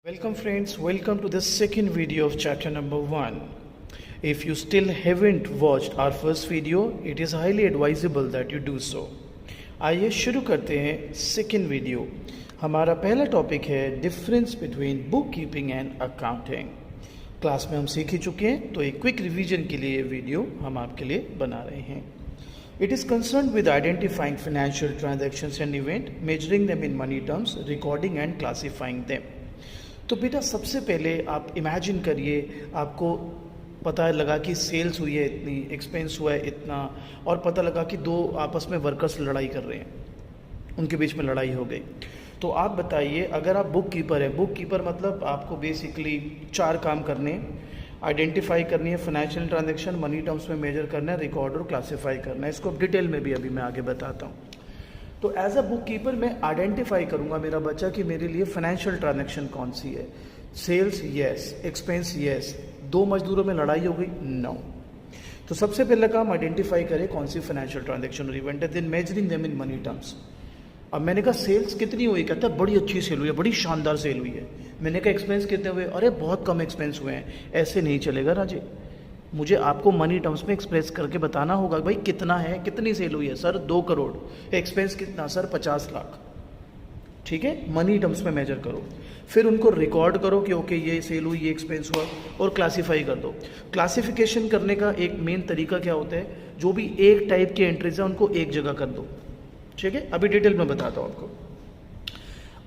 Welcome friends, welcome to the second video of chapter number 1. If you still haven't watched our first video, it is highly advisable that you do so. आइए शुरू करते हैं second video. हमारा पहला topic है difference between book keeping and accounting. Class में हम सीख ही चुके हैं, तो एक क्विक रिवीजन के लिए ये वीडियो हम आपके लिए बना रहे हैं। It is concerned with identifying financial transactions and event, measuring them in money terms, recording and classifying them. तो बेटा सबसे पहले आप इमेजिन करिए, आपको पता लगा कि सेल्स हुई है इतनी, एक्सपेंस हुआ है इतना, और पता लगा कि दो आपस में वर्कर्स लड़ाई कर रहे हैं, उनके बीच में लड़ाई हो गई। तो आप बताइए, अगर आप बुक कीपर हैं, बुक कीपर मतलब आपको बेसिकली 4 काम करने हैं। आइडेंटिफाई करनी है फाइनेंशियल ट्रांजैक्शन, मनी टर्म्स में मेजर करना है, रिकॉर्ड और क्लासीफाई करना है। इसको डिटेल में भी अभी मैं आगे बताता हूँ। तो एज अ बुक कीपर मैं आइडेंटिफाई करूंगा मेरा बच्चा कि मेरे लिए फाइनेंशियल ट्रांजैक्शन कौन सी है। सेल्स यस, एक्सपेंस यस, 2 मजदूरों में लड़ाई हो गई नो। तो सबसे पहला काम आइडेंटिफाई करें कौन सी फाइनेंशियल ट्रांजैक्शन और इवेंट है, then measuring them in money terms. अब मैंने कहा सेल्स कितनी हुई, कहता है बड़ी अच्छी सेल हुई है, बड़ी शानदार सेल हुई है। मैंने कहा एक्सपेंस कितने हुए, अरे बहुत कम एक्सपेंस हुए हैं। ऐसे नहीं चलेगा राजे, मुझे आपको मनी टर्म्स में एक्सप्रेस करके बताना होगा भाई कितना है, कितनी सेल हुई है। सर 2 करोड़। एक्सपेंस कितना, सर 50 लाख। ठीक है, मनी टर्म्स में मेजर करो, फिर उनको रिकॉर्ड करो कि ओके ये सेल हुई, ये एक्सपेंस हुआ, और क्लासीफाई कर दो। क्लासिफिकेशन करने का एक मेन तरीका क्या होता है, जो भी एक टाइप के एंट्रीज है उनको एक जगह कर दो। ठीक है, अभी डिटेल में बताता हूँ आपको।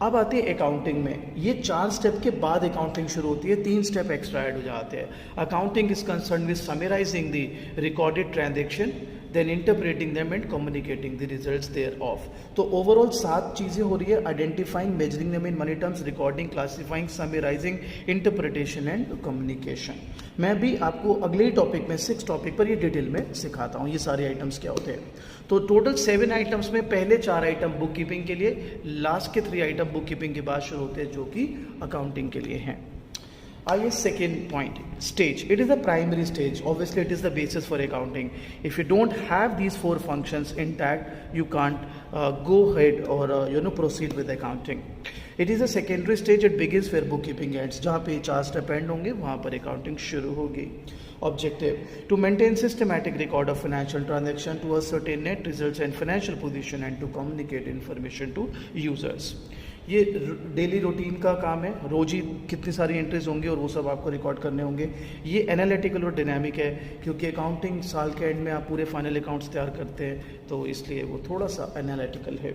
अब आते हैं अकाउंटिंग में। ये 4 स्टेप के बाद अकाउंटिंग शुरू होती है, 3 स्टेप एक्स्ट्रा ऐड हो जाते हैं। Accounting is concern with summarising the recorded transaction, then interpreting them and communicating the results thereof. तो ओवरऑल 7 चीज़ें हो रही है, identifying, measuring them in money terms, recording, classifying, summarising, interpretation and communication. मैं भी आपको अगले टॉपिक में 6 टॉपिक पर ये डिटेल में सिखाता हूँ ये सारे आइटम्स क्या होते हैं। तो टोटल 7 आइटम्स में पहले 4 आइटम बुक कीपिंग के लिए, लास्ट के 3 आइटम बुक कीपिंग के बाद शुरू होते हैं जो कि अकाउंटिंग के लिए हैं। आइए second point, stage. It is the primary stage, obviously it is the basis for accounting. If you don't have these 4 functions intact, you can't go ahead or proceed with accounting. It is a secondary stage, it begins where bookkeeping ends. जहाँ पे 4 step and होंगे वहाँ पर accounting शुरू होगी। Objective to maintain systematic record of financial transaction, to ascertain net results and financial position and to communicate information to users. ये daily routine का काम है, रोज ही कितनी सारी एंट्रीज होंगी और वो सब आपको रिकॉर्ड करने होंगे। ये एनालिटिकल और डायनामिक है, क्योंकि अकाउंटिंग साल के एंड में आप पूरे फाइनल अकाउंट्स तैयार करते हैं, तो इसलिए वो थोड़ा सा एनालिटिकल है।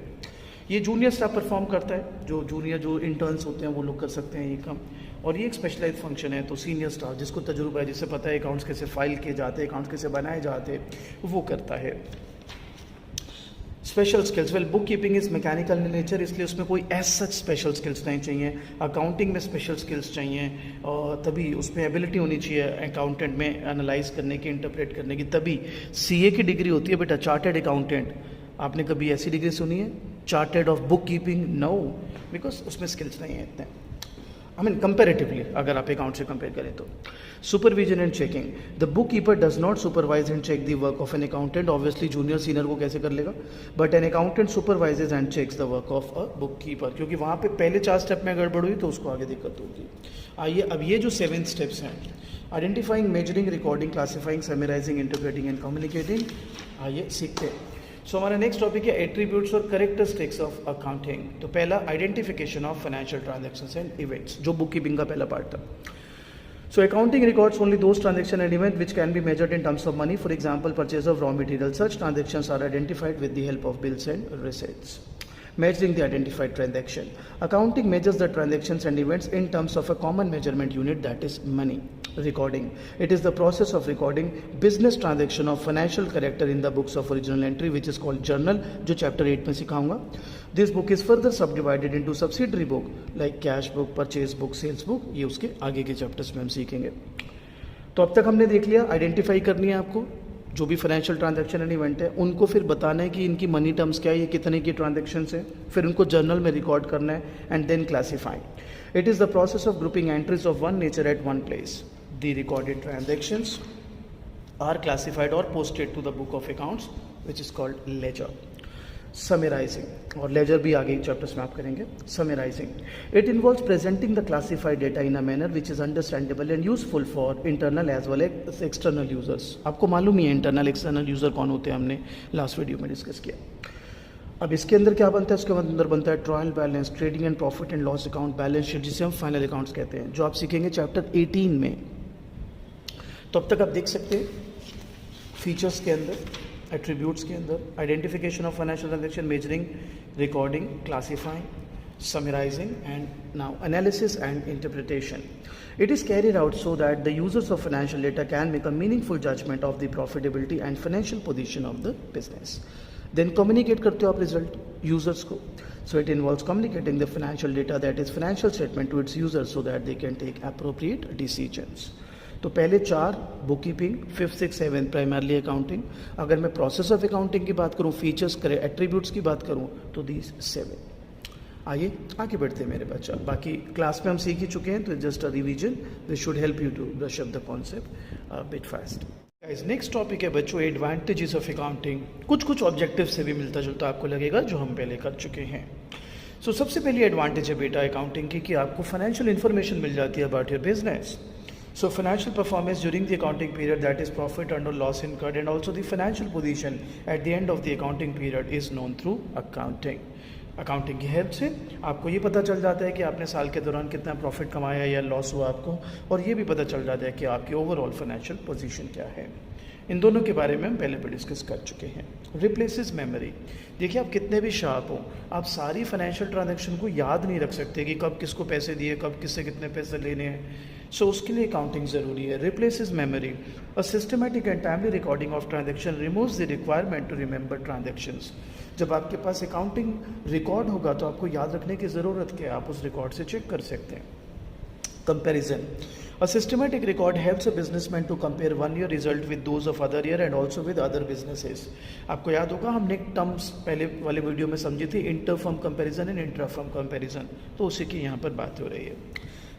ये जूनियर स्टाफ परफॉर्म करता है, जो इंटर्न्स होते हैं वो लोग कर सकते हैं ये काम। और ये एक स्पेशलाइज फंक्शन है, तो सीनियर स्टाफ जिसको तजुर्बा है, जिससे पता है अकाउंट्स कैसे फाइल किए जाते हैं, अकाउंट्स कैसे बनाए जाते हैं, वो करता है। Special skills, well book keeping is mechanical in nature, इसलिए उसमें कोई एज सच स्पेशल स्किल्स नहीं चाहिए। अकाउंटिंग में स्पेशल स्किल्स चाहिए, और तभी उसमें एबिलिटी होनी चाहिए अकाउंटेंट में एनालाइज करने की, इंटरप्रेट करने की। तभी सीए की डिग्री होती है बेटा, चार्टर्ड अकाउंटेंट। आपने कभी ऐसी डिग्री सुनी है, chartered of book keeping? No, because उसमें स्किल्स नहीं है इतने। आई मीन कंपेरेटिवली अगर आप अकाउंट से कंपेयर करें तो। Supervision and checking, the book keeper does not supervise and check the work of an accountant. Obviously junior senior को कैसे कर लेगा, but an accountant supervises and checks the work of a book keeper, क्योंकि वहाँ पे पहले 4 step में गड़बड़ हुई तो उसको आगे दिक्कत होगी। आइए अब ये जो 7 स्टेप्स हैं, identifying, measuring, recording, classifying, summarising, interpreting and communicating, आइए सीखते हैं। सो हमारा नेक्स्ट टॉपिक है एट्रीब्यूट्स और कैरेक्टरिस्टिक्स ऑफ अकाउंटिंग। तो पहला identification of financial transactions and events, जो बुक कीपिंग का पहला पार्ट था। So accounting records only those transactions and events which can be measured in terms of money. For example, purchase of raw material. Such transactions are identified with the help of bills and receipts. Measuring the identified transaction. Accounting measures the transactions and events in terms of a common measurement unit, that is money. Recording. It is the process of recording business transaction of financial character in the books of original entry, which is called journal, जो chapter 8 में सिखाऊंगा। This book is further subdivided into subsidiary book like cash book, purchase book, sales book. ये उसके आगे के chapters में हम सीखेंगे। तो अब तक हमने देख लिया, आइडेंटिफाई करनी है आपको जो भी फाइनेंशियल ट्रांजैक्शन एंड इवेंट है, उनको फिर बताना है कि इनकी मनी टर्म्स क्या है, ये कितने की ट्रांजैक्शंस है, फिर उनको जर्नल में रिकॉर्ड करना है and then classify. It is the process of grouping entries of one nature at one place. The recorded transactions are classified और posted to the book of accounts, which is called ledger. Summarising, और ledger भी आगे chapters में आप करेंगे। Summarising it involves presenting the classified data in a manner which is understandable and useful for internal as well as external users. आपको मालूम ही है internal external user कौन होते हैं, हमने लास्ट वीडियो में डिस्कस किया। अब इसके अंदर क्या बनता है, इसके अंदर बनता है trial balance, trading and profit and loss account, balance sheet, जिसे हम फाइनल अकाउंट्स कहते हैं, जो आप सीखेंगे चैप्टर 18 में। तो अब तक आप देख सकते हैं फीचर्स के अंदर, एट्रीब्यूट्स के अंदर, identification of financial transaction, measuring, recording, classifying, summarising and now analysis and interpretation. It is carried out so that the users of financial data can make a meaningful judgment of the profitability and financial position of the business. Then communicate करते हो आप result users को. So it involves communicating the financial data, that is financial statement, to its users so that they can take appropriate decisions. तो पहले 4 book keeping, 5, 6, 7 primarily accounting. अगर मैं process of accounting की बात करूँ, फीचर्स करें, attributes की बात करूँ, तो दीज 7. आइए आगे बढ़ते हैं मेरे बच्चा. बाकी क्लास में हम सीख ही चुके हैं, तो just a revision, this should help you to brush up the concept bit fast. Guys next topic है बच्चों एडवांटेजेस ऑफ अकाउंटिंग. कुछ ऑब्जेक्टिव से भी मिलता जुलता आपको लगेगा जो हम पहले कर चुके हैं. सो सबसे पहली एडवांटेज है बेटा अकाउंटिंग की कि आपको फाइनेंशियल इन्फॉर्मेशन मिल जाती है about your business. So financial performance during the accounting period, that is profit and loss incurred, and also the financial position at the end of the accounting period is known through accounting. Accounting की help से आपको ये पता चल जाता है कि आपने साल के दौरान कितना प्रॉफिट कमाया या लॉस हुआ आपको, और ये भी पता चल जाता है कि आपकी ओवरऑल फाइनेंशियल पोजीशन क्या है. इन दोनों के बारे में हम पहले भी डिस्कस कर चुके हैं. Replaces memory. देखिए आप कितने भी शार्प हो, आप सारी फाइनेंशियल ट्रांजैक्शन को याद नहीं रख सकते कि कब किसको पैसे दिए, कब किससे कितने पैसे लेने हैं. सो उसके लिए अकाउंटिंग ज़रूरी है. Replaces memory. A systematic and timely recording of transaction removes the requirement to remember transactions. जब आपके पास अकाउंटिंग रिकॉर्ड होगा तो आपको याद रखने की ज़रूरत क्या है, आप उस रिकॉर्ड से चेक कर सकते हैं. Comparison. A systematic record helps a businessman to compare one year result with those of other year and also with other businesses. आपको याद होगा हमने टर्म्स पहले वाले वीडियो में समझी थी, inter firm comparison and intra firm comparison, तो उसी की यहाँ पर बात हो रही है.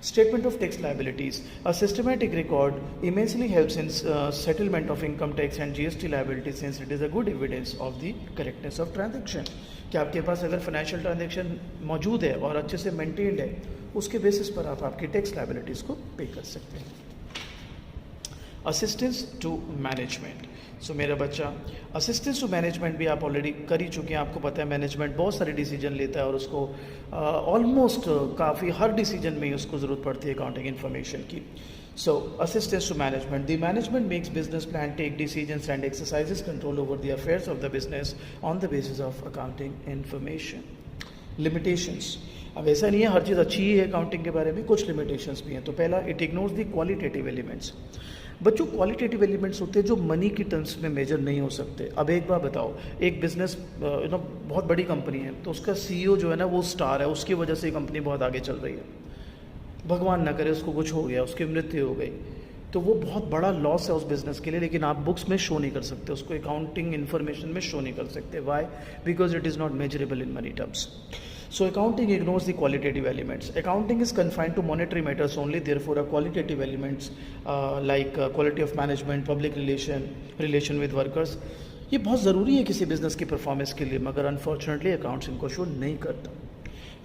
Statement of tax liabilities. A systematic record immensely helps in settlement of income tax and GST liabilities since it is a good evidence of the correctness of transaction. कि आपके पास अगर फाइनेंशियल ट्रांजैक्शन मौजूद है और अच्छे से मेंटेन्ड है, उसके बेसिस पर आप आपकी टैक्स लायबिलिटीज़ को पे कर सकते हैं. Assistance to management. सो मेरा बच्चा असिस्टेंस टू मैनेजमेंट भी आप ऑलरेडी कर ही चुके हैं. आपको पता है मैनेजमेंट बहुत सारे डिसीजन लेता है और उसको ऑलमोस्ट काफ़ी हर डिसीजन में ही उसको ज़रूरत पड़ती है अकाउंटिंग इन्फॉर्मेशन की. So, assistance to management. The management makes business plan, take decisions and exercises control over the affairs of the business on the basis of accounting information. Limitations. अब ऐसा नहीं है हर चीज़ अच्छी ही है अकाउंटिंग के बारे में, कुछ लिमिटेशंस भी हैं. तो पहला, it ignores the qualitative elements. बच्चों क्वालिटेटिव एलिमेंट्स होते हैं जो मनी की टर्म्स में मेजर नहीं हो सकते. अब एक बार बताओ, एक बिजनेस बहुत बड़ी कंपनी है तो उसका CEO जो है ना वो स्टार है, उसकी वजह से कंपनी बहुत आगे चल रही है. भगवान ना करे उसको कुछ हो गया, उसकी मृत्यु हो गई, तो वो बहुत बड़ा लॉस है उस बिज़नेस के लिए, लेकिन आप बुक्स में शो नहीं कर सकते, उसको अकाउंटिंग इन्फॉर्मेशन में शो नहीं कर सकते. Why? Because it is not measurable in money terms. So accounting ignores the qualitative elements. Accounting is confined to monetary matters only. Therefore, a qualitative elements like quality of management, public relation with workers, ये बहुत ज़रूरी है किसी business की performance के लिए, मगर unfortunately accounts इनको शो नहीं करता.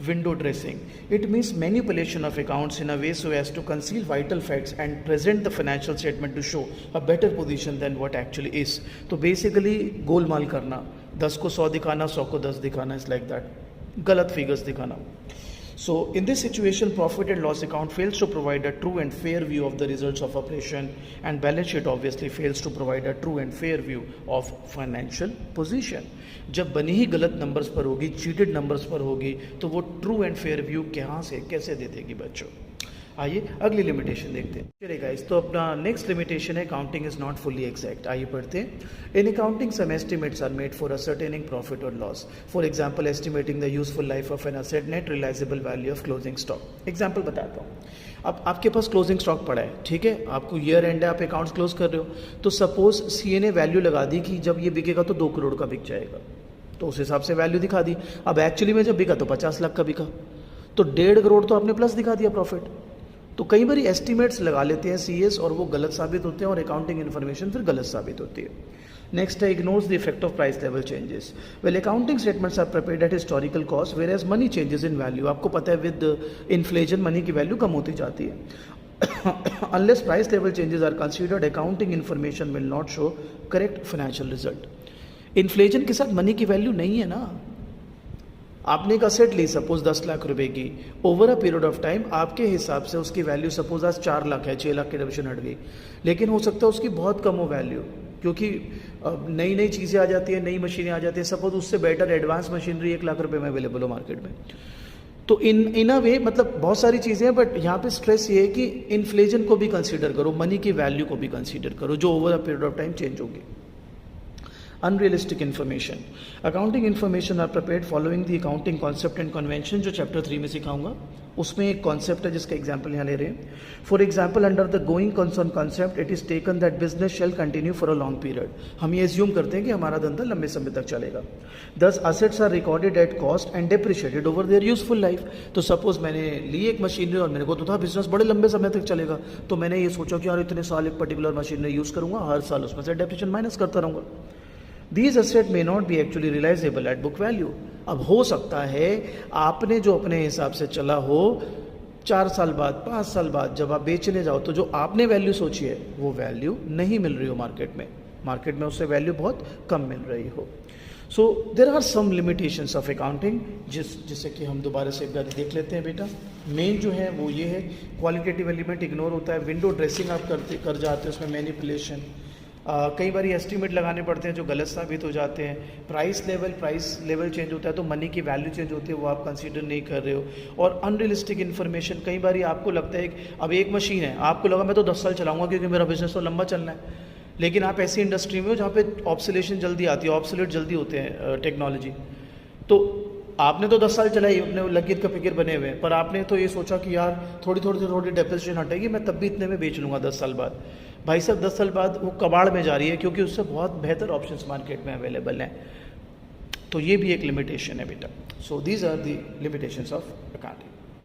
Window dressing. It means manipulation of accounts in a way so as to conceal vital facts and present the financial statement to show a better position than what actually is. तो basically Golmaal करना, 10 को 100 दिखाना, 100 को 10 दिखाना, is like that. गलत figures दिखाना. So in this situation, profit and loss account fails to provide a true and fair view of the results of operation, and balance sheet obviously fails to provide a true and fair view of financial position. जब बनी ही गलत numbers पर होगी, cheated numbers पर होगी, तो वो true and fair view कहाँ से कैसे दे देगी बच्चों. आइए अगली लिमिटेशन देखते हैं. चलिए गाइस, तो अपना नेक्स्ट लिमिटेशन है accounting is not fully exact. आइए पढ़ते हैं. In accounting some estimates are made for ascertaining profit और loss. For example, estimating the useful life of an asset, net realisable value of closing stock. Example बताता हूँ. अब आपके पास closing stock पड़ा है, ठीक है, आपको ईयर एंड है, आप अकाउंट्स क्लोज कर रहे हो, तो सपोज CA ने वैल्यू लगा दी कि जब ये बिकेगा तो 2 करोड़ का बिक जाएगा, तो उस हिसाब से वैल्यू दिखा दी. अब एक्चुअली में जब बिका तो 50 लाख का बिका, तो 1.5 करोड़ तो आपने प्लस दिखा दिया प्रॉफिट. तो कई बार एस्टिमेट्स लगा लेते हैं CAs और वो गलत साबित होते हैं और अकाउंटिंग इन्फॉर्मेशन फिर गलत साबित होती है. नेक्स्ट है ignores the effect of price level changes. Well accounting statements are prepared at historical cost whereas money changes in value. आपको पता है विद इन्फ्लेशन मनी की वैल्यू कम होती जाती है। Unless price level changes are considered accounting information will not show correct financial result. Inflation के साथ मनी की वैल्यू नहीं है ना। आपने एक असेट ली सपोज 10 लाख रुपए की, over a period of time आपके हिसाब से उसकी वैल्यू सपोज आज 4 लाख है, 6 लाख की डिविजन हट गई, लेकिन हो सकता है उसकी बहुत कम हो वैल्यू, क्योंकि नई नई चीज़ें आ जाती हैं, नई मशीनें आ जाती हैं। सपोज उससे बेटर एडवांस मशीनरी 1 लाख रुपए में अवेलेबल हो मार्केट में। तो इन अ वे मतलब बहुत सारी चीज़ें हैं, बट यहाँ पे स्ट्रेस ये है कि इन्फ्लेशन को भी कंसीडर करो, मनी की वैल्यू को भी कंसीडर करो जो over a period of time change होगी। Unrealistic information. Accounting information are prepared following the accounting concept and convention, जो चैप्टर 3 में सिखाऊंगा। उसमें एक कॉन्सेप्ट है जिसका एग्जाम्पल यहाँ ले रहे हैं। For example under the going concern concept it is taken that business shall continue for a long period. हम ये एज्यूम करते हैं कि हमारा धंधा लंबे समय तक चलेगा। Thus assets are recorded at cost and depreciated over their useful life. तो सपोज मैंने ली एक मशीनरी और मेरे को तो था बिजनेस बड़े लंबे समय तक चलेगा, तो मैंने ये सोचा कि यार इतने साल एक पर्टिकुलर मशीनरी यूज़ करूंगा, हर साल उसमें से डेप्रिशिएशन माइनस करता रहूँगा। These assets may not be actually realizable at book value। अब हो सकता है आपने जो अपने हिसाब से चला हो 4 साल बाद, 5 साल बाद जब आप बेचने जाओ तो जो आपने वैल्यू सोची है वो वैल्यू नहीं मिल रही हो मार्केट में उससे वैल्यू बहुत कम मिल रही हो। So there are some limitations of accounting जिससे कि हम दोबारा से एक बार देख लेते हैं बेटा। मेन जो है वो ये है, क्वालिटेटिव एलिमेंट इग्नोर होता है, विंडो ड्रेसिंग आप कर जाते हैं, उसमें मैनिपुलेशन, कई बार एस्टिमेट लगाने पड़ते हैं जो गलत साबित हो जाते हैं। प्राइस लेवल चेंज होता है तो मनी की वैल्यू चेंज होती है, वो आप कंसीडर नहीं कर रहे हो। और अनरियलिस्टिक इन्फॉर्मेशन, कई बार आपको लगता है अब एक मशीन है, आपको लगा मैं तो 10 साल चलाऊंगा क्योंकि मेरा बिजनेस तो लंबा चलना है, लेकिन आप ऐसी इंडस्ट्री में हो जहाँ पे ऑब्सोलेशन जल्दी आती है, ऑब्सोलेट जल्दी होते हैं टेक्नोलॉजी। तो आपने तो 10 साल चलाई, अपने लकीर का फिक्र बने हुए हैं, पर आपने तो ये सोचा कि यार थोड़ी डेप्रिसिएशन हटेगी, मैं तब भी इतने में बेच लूँगा 10 साल बाद। भाई साहब 10 साल बाद वो कबाड़ में जा रही है क्योंकि उससे बहुत बेहतर ऑप्शंस मार्केट में अवेलेबल हैं। तो ये भी एक लिमिटेशन है बेटा। So these are the limitations of accounting.